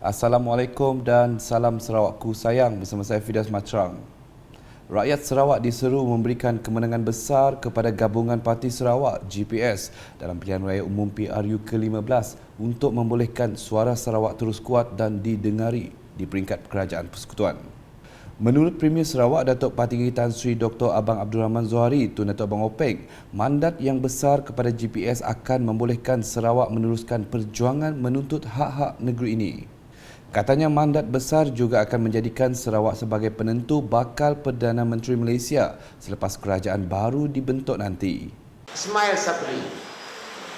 Assalamualaikum dan salam Sarawakku sayang, bersama saya Fidas Matrang. Rakyat Sarawak diseru memberikan kemenangan besar kepada Gabungan Parti Sarawak GPS dalam pilihan raya umum PRU ke-15 untuk membolehkan suara Sarawak terus kuat dan didengari di peringkat Kerajaan Persekutuan. Menurut Premier Sarawak Datuk Patinggi Tan Sri Dr. Abang Abdul Rahman Zohari, Tun Datuk Abang Openg, mandat yang besar kepada GPS akan membolehkan Sarawak meneruskan perjuangan menuntut hak-hak negeri ini. Katanya mandat besar juga akan menjadikan Sarawak sebagai penentu bakal Perdana Menteri Malaysia selepas kerajaan baru dibentuk nanti. Ismail Sabri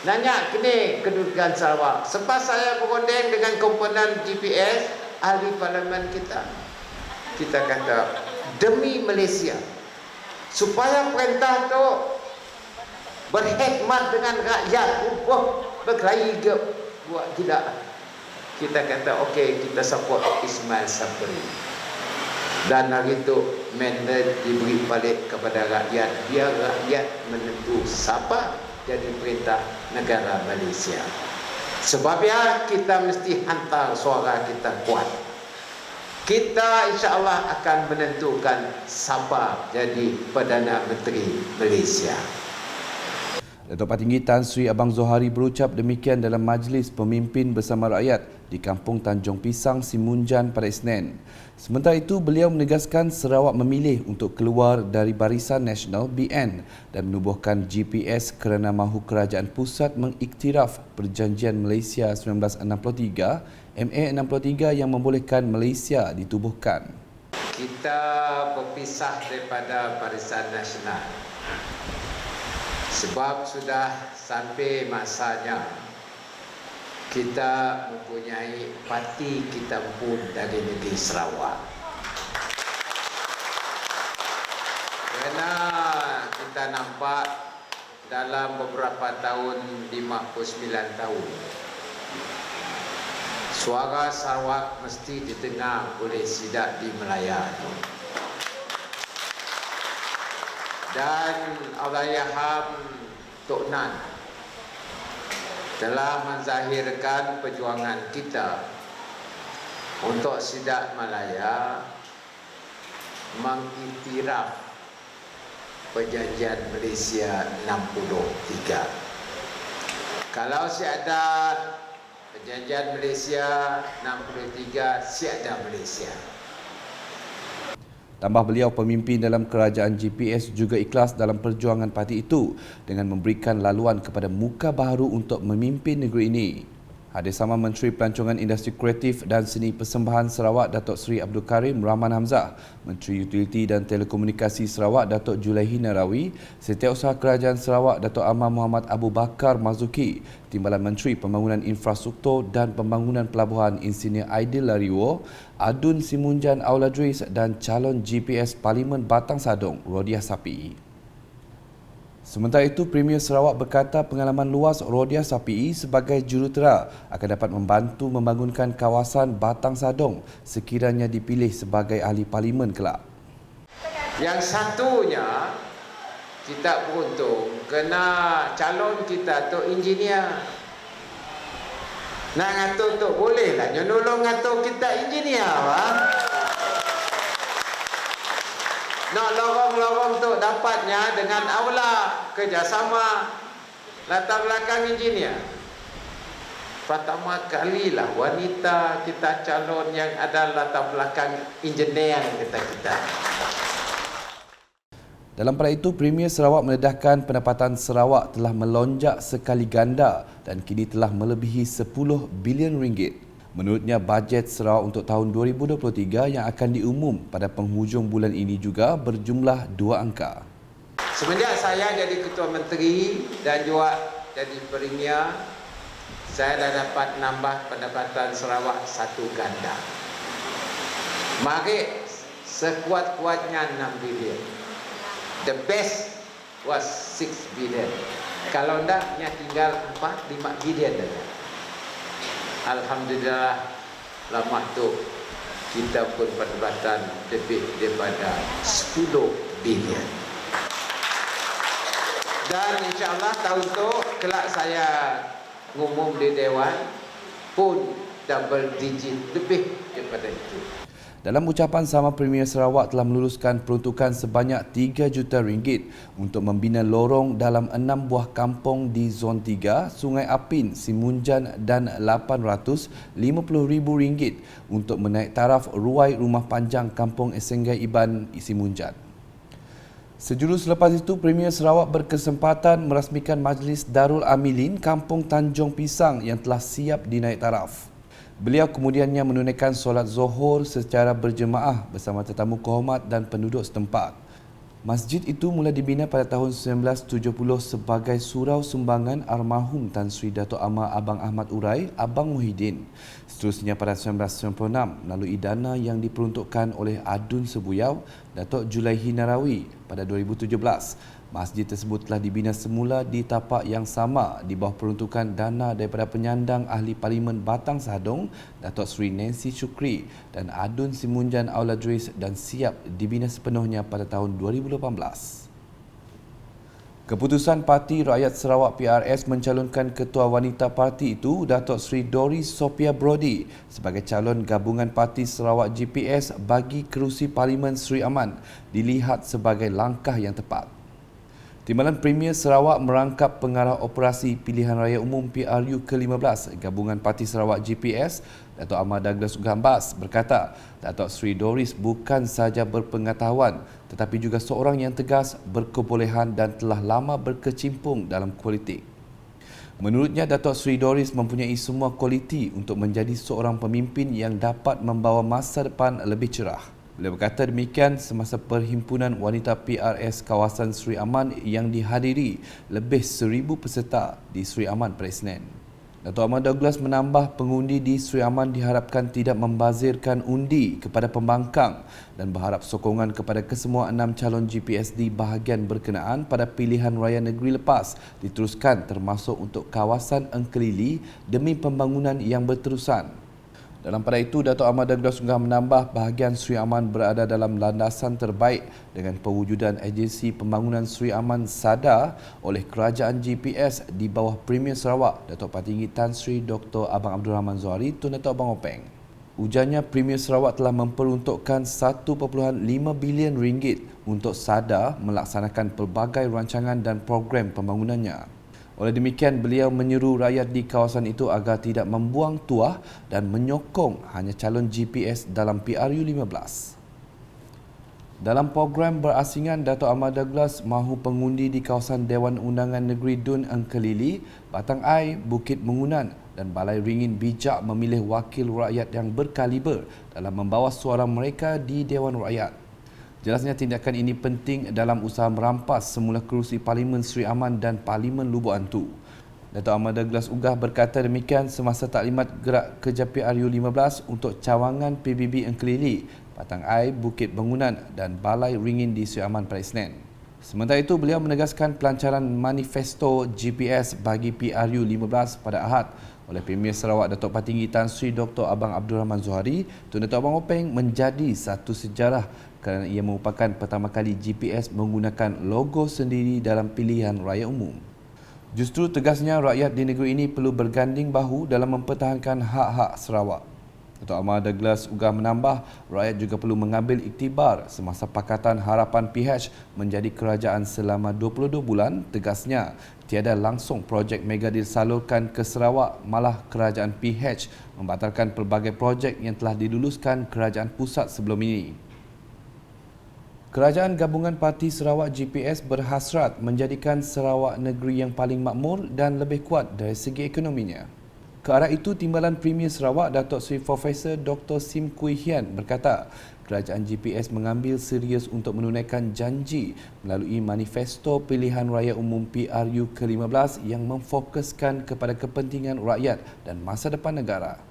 nanya kini kedudukan Sarawak. Sebab saya berunding dengan komponen GPS, ahli parlimen kita kata demi Malaysia, supaya perintah tu berhikmat dengan rakyat, berkelahi ke buat tidak. Kita kata okey, kita support Ismail Sabri. Dan hari itu mandat diberi balik kepada rakyat, biar rakyat menentu siapa jadi perintah negara Malaysia. Sebabnya kita mesti hantar suara kita kuat. Kita insya-Allah akan menentukan siapa jadi Perdana Menteri Malaysia. Datuk Patinggi Tan Sri Abang Zohari berucap demikian dalam majlis pemimpin bersama rakyat di Kampung Tanjung Pisang, Simunjan pada Isnin. Sementara itu, beliau menegaskan Sarawak memilih untuk keluar dari Barisan Nasional BN dan menubuhkan GPS kerana mahu Kerajaan Pusat mengiktiraf Perjanjian Malaysia 1963 MA63 yang membolehkan Malaysia ditubuhkan. Kita berpisah daripada Barisan Nasional sebab sudah sampai masanya kita mempunyai parti kita pun dari negeri Sarawak. Kerana kita nampak dalam beberapa tahun, 59 tahun, suara Sarawak mesti didengar oleh Sidak di Melaya. Dan Allahyarham Tok Nan telah menzahirkan perjuangan kita untuk Sidak Malaya mengiktiraf Perjanjian Malaysia 63. Kalau siada Perjanjian Malaysia 63, siada Malaysia. Tambah beliau, pemimpin dalam kerajaan GPS juga ikhlas dalam perjuangan parti itu dengan memberikan laluan kepada muka baharu untuk memimpin negeri ini. Hadir sama Menteri Pelancongan Industri Kreatif dan Seni Persembahan Sarawak Datuk Seri Abdul Karim Rahman Hamzah, Menteri Utiliti dan Telekomunikasi Sarawak Datuk Julaihi Narawi, Setiausaha Kerajaan Sarawak Datuk Amar Muhammad Abu Bakar Marzuki, Timbalan Menteri Pembangunan Infrastruktur dan Pembangunan Pelabuhan Insinyur Aidil Lariwo, Adun Simunjan Auladris dan calon GPS Parlimen Batang Sadong Rodiah Sapii. Sementara itu, Premier Sarawak berkata pengalaman luas Rodiah Sapii sebagai jurutera akan dapat membantu membangunkan kawasan Batang Sadong sekiranya dipilih sebagai ahli parlimen kelak. Yang satunya, kita beruntung kena calon kita tu engineer. Nak ngatur tu bolehlah, nolong ngatur kita engineer, Nak lorong-lorong tu dapatnya dengan aula kerjasama latar belakang engineer. Pertama kalilah wanita kita calon yang ada latar belakang engineer kita. Dalam pada itu, Premier Sarawak mendedahkan pendapatan Sarawak telah melonjak sekali ganda dan kini telah melebihi 10 bilion ringgit. Menurutnya, bajet Sarawak untuk tahun 2023 yang akan diumum pada penghujung bulan ini juga berjumlah 2 angka. Semenjak saya jadi Ketua Menteri dan juga jadi Premier, saya dah dapat nambah pendapatan Sarawak 1 ganda. Mari sekuat-kuatnya 6 bilion. The best was 6 billion. Kalau tidak, tinggal 4-5 billion saja. Alhamdulillah, lama tu kita pun pendapatan lebih daripada 10 bilion. Dan insya-Allah tahun tu kelak saya ngumum di Dewan pun double digit lebih daripada itu. Dalam ucapan sama, Premier Sarawak telah meluluskan peruntukan sebanyak 3 juta ringgit untuk membina lorong dalam 6 buah kampung di Zon 3, Sungai Apin, Simunjan dan RM850,000 untuk menaik taraf ruai rumah panjang Kampung Esenggai Iban, Simunjan. Sejurus selepas itu, Premier Sarawak berkesempatan merasmikan Majlis Darul Amilin Kampung Tanjung Pisang yang telah siap dinaik taraf. Beliau kemudiannya menunaikan solat Zuhur secara berjemaah bersama tetamu kehormat dan penduduk setempat. Masjid itu mula dibina pada tahun 1970 sebagai surau sumbangan almarhum Tan Sri Dato' Amar Abang Ahmad Urai, Abang Muhyiddin. Seterusnya pada 1996 melalui dana yang diperuntukkan oleh Adun Sebuyau, Dato' Julaihi Narawi pada 2017. Masjid tersebut telah dibina semula di tapak yang sama di bawah peruntukan dana daripada penyandang Ahli Parlimen Batang Sahadong, Datuk Seri Nancy Shukri dan Adun Simunjan Auladris dan siap dibina sepenuhnya pada tahun 2018. Keputusan Parti Rakyat Sarawak PRS mencalonkan Ketua Wanita parti itu, Datuk Seri Doris Sophia Brody, sebagai calon gabungan Parti Sarawak GPS bagi kerusi Parlimen Seri Aman dilihat sebagai langkah yang tepat. Timbalan Premier Sarawak merangkap pengarah operasi Pilihan Raya Umum PRU ke-15 Gabungan Parti Sarawak GPS, Dato' Amar Douglas Ugambas berkata, Datuk Seri Doris bukan sahaja berpengetahuan tetapi juga seorang yang tegas, berkebolehan dan telah lama berkecimpung dalam politik. Menurutnya, Datuk Seri Doris mempunyai semua kualiti untuk menjadi seorang pemimpin yang dapat membawa masa depan lebih cerah. Beliau berkata demikian semasa Perhimpunan Wanita PRS Kawasan Seri Aman yang dihadiri lebih 1,000 peserta di Seri Aman pada Isnin. Dato' Amar Douglas menambah pengundi di Seri Aman diharapkan tidak membazirkan undi kepada pembangkang dan berharap sokongan kepada kesemua 6 calon GPS di bahagian berkenaan pada pilihan raya negeri lepas diteruskan termasuk untuk kawasan Engkelili demi pembangunan yang berterusan. Dalam pada itu, Dato' Amar Douglas juga menambah bahagian Seri Aman berada dalam landasan terbaik dengan pewujudan agensi pembangunan Seri Aman SADA oleh Kerajaan GPS di bawah Premier Sarawak, Datuk Patinggi Tan Sri Dr. Abang Abdul Rahman Zuhari, Tun Dato' Abang Openg. Ujarnya, Premier Sarawak telah memperuntukkan 1.5 bilion ringgit untuk SADA melaksanakan pelbagai rancangan dan program pembangunannya. Oleh demikian, beliau menyeru rakyat di kawasan itu agar tidak membuang tuah dan menyokong hanya calon GPS dalam PRU 15. Dalam program berasingan, Dato' Amar Douglas mahu pengundi di kawasan Dewan Undangan Negeri Dun Engkelili, Batang Ai, Bukit Mengunan dan Balai Ringin bijak memilih wakil rakyat yang berkaliber dalam membawa suara mereka di Dewan Rakyat. Jelasnya tindakan ini penting dalam usaha merampas semula kerusi Parlimen Seri Aman dan Parlimen Lubuk Antu. Dato' Amar Douglas Ugah berkata demikian semasa taklimat gerak kerja PRU 15 untuk cawangan PBB Engkelili, Batang Ai, Bukit Bangunan dan Balai Ringin di Seri Aman pada Isnin. Sementara itu, beliau menegaskan pelancaran manifesto GPS bagi PRU 15 pada Ahad oleh Premier Sarawak Datuk Patinggi Tan Sri Dr. Abang Abdul Rahman Zuhari, Tun Dato' Abang Openg menjadi satu sejarah kerana ia merupakan pertama kali GPS menggunakan logo sendiri dalam pilihan raya umum. Justru tegasnya, rakyat di negeri ini perlu berganding bahu dalam mempertahankan hak-hak Sarawak. Dato' Amar Douglas Ugah menambah, rakyat juga perlu mengambil iktibar semasa Pakatan Harapan PH menjadi kerajaan selama 22 bulan. Tegasnya, tiada langsung projek mega disalurkan ke Sarawak, malah kerajaan PH membatalkan pelbagai projek yang telah diluluskan kerajaan pusat sebelum ini. Kerajaan Gabungan Parti Sarawak GPS berhasrat menjadikan Sarawak negeri yang paling makmur dan lebih kuat dari segi ekonominya. Ke arah itu, Timbalan Premier Sarawak Datuk Seri Profesor Dr. Sim Kui Hian berkata, kerajaan GPS mengambil serius untuk menunaikan janji melalui manifesto Pilihan Raya Umum PRU ke-15 yang memfokuskan kepada kepentingan rakyat dan masa depan negara.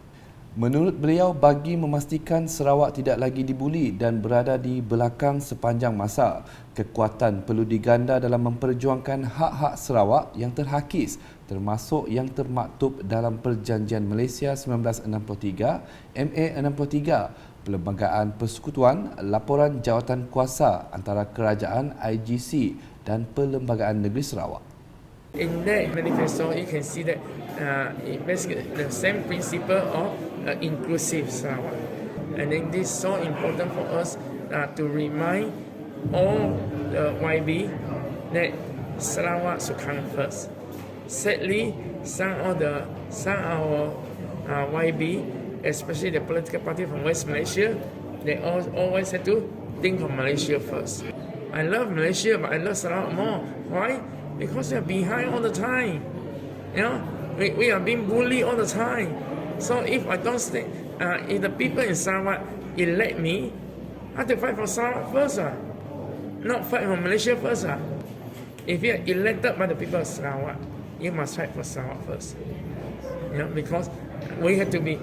Menurut beliau, bagi memastikan Sarawak tidak lagi dibuli dan berada di belakang sepanjang masa, kekuatan perlu diganda dalam memperjuangkan hak-hak Sarawak yang terhakis, termasuk yang termaktub dalam Perjanjian Malaysia 1963, MA 63, Perlembagaan Persekutuan, Laporan Jawatan Kuasa antara Kerajaan IGC dan Perlembagaan Negeri Sarawak. In that manifesto, you can see that it basically the same principle of inclusive Sarawak. And then this is so important for us to remind all the YB that Sarawak should come first. Sadly, some of our YB, especially the political party from West Malaysia, they always have to think of Malaysia first. I love Malaysia, but I love Sarawak more. Why? Because they're behind all the time. You know, we are being bullied all the time. So if I don't stay, if the people in Sarawak elect me, I have to fight for Sarawak first, not fight for Malaysia first. If you are elected by the people of Sarawak, you must fight for Sarawak first. You know, because we have to be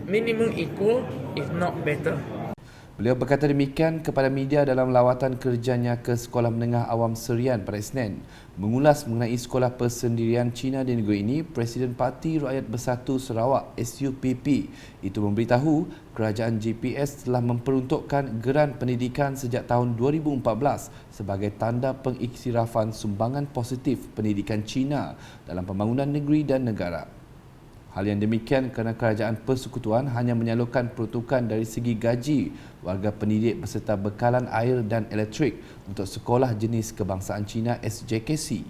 minimum equal, if not better. Beliau berkata demikian kepada media dalam lawatan kerjanya ke Sekolah Menengah Awam Serian pada Isnin. Mengulas mengenai sekolah persendirian Cina di negeri ini, Presiden Parti Rakyat Bersatu Sarawak SUPP itu memberitahu kerajaan GPS telah memperuntukkan geran pendidikan sejak tahun 2014 sebagai tanda pengiktirafan sumbangan positif pendidikan Cina dalam pembangunan negeri dan negara. Hal yang demikian kerana kerajaan persekutuan hanya menyalurkan peruntukan dari segi gaji warga pendidik beserta bekalan air dan elektrik untuk sekolah jenis kebangsaan Cina SJKC.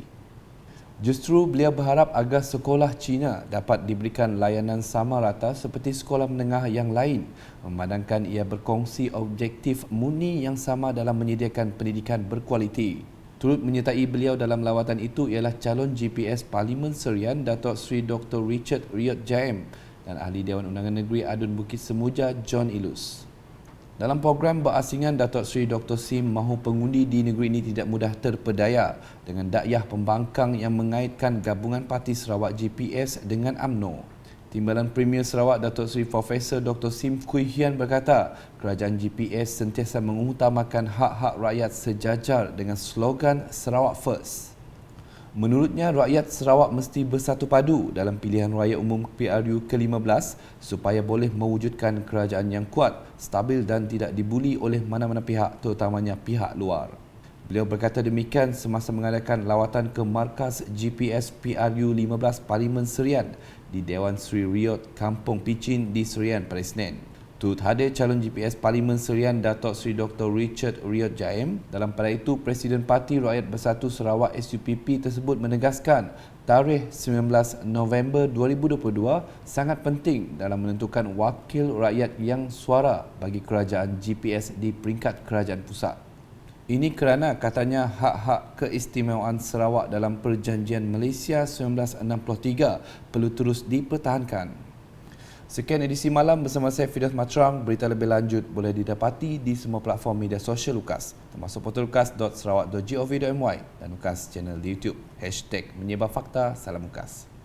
Justru beliau berharap agar sekolah Cina dapat diberikan layanan sama rata seperti sekolah menengah yang lain, memandangkan ia berkongsi objektif murni yang sama dalam menyediakan pendidikan berkualiti. Turut menyertai beliau dalam lawatan itu ialah calon GPS Parlimen Serian Datuk Seri Dr. Richard Riot Jaim dan Ahli Dewan Undangan Negeri Adun Bukit Semuja John Ilus. Dalam program berasingan, Datuk Seri Dr. Sim mahu pengundi di negeri ini tidak mudah terpedaya dengan dakyah pembangkang yang mengaitkan gabungan Parti Sarawak GPS dengan UMNO. Timbalan Premier Sarawak Datuk Seri Profesor Dr. Sim Kui Hian berkata, kerajaan GPS sentiasa mengutamakan hak-hak rakyat sejajar dengan slogan Sarawak First. Menurutnya, rakyat Sarawak mesti bersatu padu dalam pilihan raya umum PRU ke-15 supaya boleh mewujudkan kerajaan yang kuat, stabil dan tidak dibuli oleh mana-mana pihak, terutamanya pihak luar. Beliau berkata demikian semasa mengadakan lawatan ke markas GPS PRU 15 Parlimen Serian di Dewan Seri Riot, Kampung Picin di Serian pada Isnin. Turut hadir calon GPS Parlimen Serian Datuk Seri Dr. Richard Riot Jaim. Dalam pada itu, Presiden Parti Rakyat Bersatu Sarawak SUPP tersebut menegaskan tarikh 19 November 2022 sangat penting dalam menentukan wakil rakyat yang suara bagi kerajaan GPS di peringkat kerajaan pusat. Ini kerana katanya hak-hak keistimewaan Sarawak dalam Perjanjian Malaysia 1963 perlu terus dipertahankan. Sekian edisi malam bersama saya Fidas Matrang. Berita lebih lanjut boleh didapati di semua platform media sosial UKAS termasuk portal ukas.sarawak.gov.my dan UKAS channel di YouTube. #menyebarfakta. Salam UKAS.